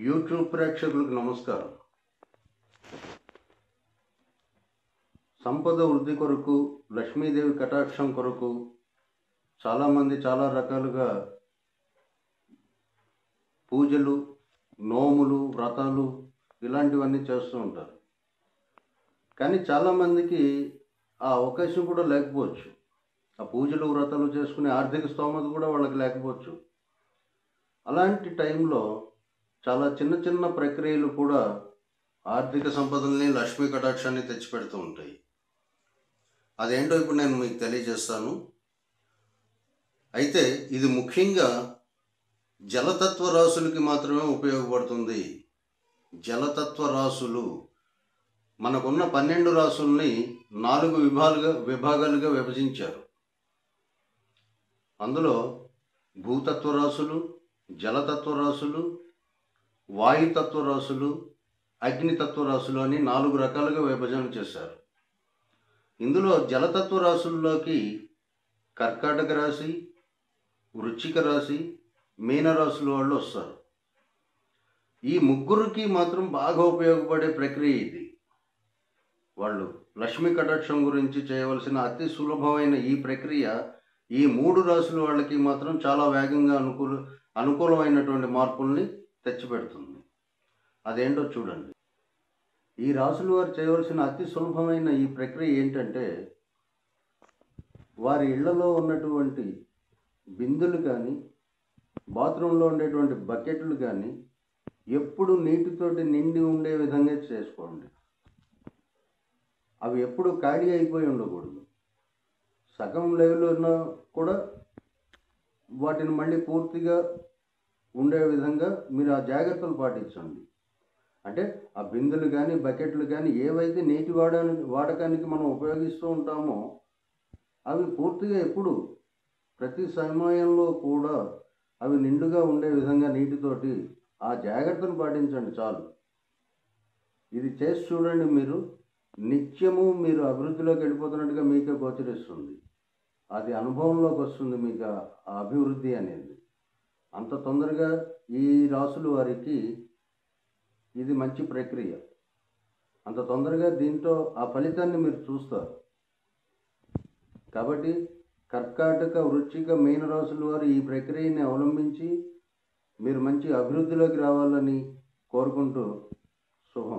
YouTube ప్రేక్షకులకు నమస్కారం. సంపద వృద్ధి కొరకు, లక్ష్మీదేవి కటాక్షం కొరకు చాలామంది చాలా రకాలుగా పూజలు, నోములు, వ్రతాలు ఇలాంటివన్నీ చేస్తూ ఉంటారు. కానీ చాలామందికి ఆ అవకాశం కూడా లేకపోవచ్చు. ఆ పూజలు, వ్రతాలు చేసుకునే ఆర్థిక స్తోమత కూడా వాళ్ళకి లేకపోవచ్చు. అలాంటి టైంలో చాలా చిన్న చిన్న ప్రక్రియలు కూడా ఆర్థిక సంపదల్ని, లక్ష్మీ కటాక్షాన్ని తెచ్చిపెడుతూ ఉంటాయి. అదేంటో ఇప్పుడు నేను మీకు తెలియజేస్తాను. అయితే ఇది ముఖ్యంగా జలతత్వ రాశులకి మాత్రమే ఉపయోగపడుతుంది. జలతత్వ రాశులు మనకున్న 12 రాశుల్ని 4 విభాగాలుగా విభజించారు. అందులో భూతత్వ రాశులు, జలతత్వ రాశులు, వాయుతత్వ రాశులు, అగ్నితత్వ రాశులు అని 4 రకాలుగా విభజన చేశారు. ఇందులో జలతత్వ రాశుల్లోకి కర్కాటక రాశి, వృశ్చిక రాశి, మీనరాశుల వాళ్ళు వస్తారు. ఈ ముగ్గురికి మాత్రం బాగా ఉపయోగపడే ప్రక్రియ ఇది. వాళ్ళు లక్ష్మీ కటాక్షం గురించి చేయవలసిన అతి సులభమైన ఈ ప్రక్రియ ఈ 3 రాశుల వాళ్ళకి మాత్రం చాలా వేగంగా అనుకూలమైనటువంటి మార్పుల్ని తెచ్చిపెడుతుంది. అదేంటో చూడండి. ఈ రాశుల వారు చేయవలసిన అతి సులభమైన ఈ ప్రక్రియ ఏంటంటే, వారి ఇళ్లలో ఉన్నటువంటి బిందులు కానీ, బాత్రూంలో ఉండేటువంటి బకెట్లు కానీ ఎప్పుడు నీటితోటి నిండి ఉండే విధంగా చేసుకోండి. అవి ఎప్పుడు ఖాళీ అయిపోయి ఉండకూడదు. సగం లెవెల్ ఉన్నా కూడా వాటిని మళ్ళీ పూర్తిగా ఉండే విధంగా మీరు ఆ జాగ్రత్తలు పాటించండి. అంటే ఆ బిందులు కానీ, బకెట్లు కానీ ఏవైతే నీటి వాడకానికి మనం ఉపయోగిస్తూ ఉంటామో అవి పూర్తిగా ఎప్పుడు ప్రతి సమయంలో కూడా అవి నిండుగా ఉండే విధంగా నీటితోటి ఆ జాగ్రత్తను పాటించండి చాలు. ఇది చేసి చూడండి. మీరు నిత్యము మీరు అభివృద్ధిలోకి వెళ్ళిపోతున్నట్టుగా మీకే గోచరిస్తుంది. అది అనుభవంలోకి వస్తుంది మీకు ఆ అభివృద్ధి అనేది. అంత తొందరగా ఈ రాశుల వారికి ఇది మంచి ప్రక్రియ. అంత తొందరగా దీంట్లో ఆ ఫలితాన్ని మీరు చూస్తారు. కాబట్టి కర్కాటక, వృశ్చిక, మీన రాశుల వారు ఈ ప్రక్రియని అవలంబించి మీరు మంచి అభివృద్ధిలోకి రావాలని కోరుకుంటూ శుభం.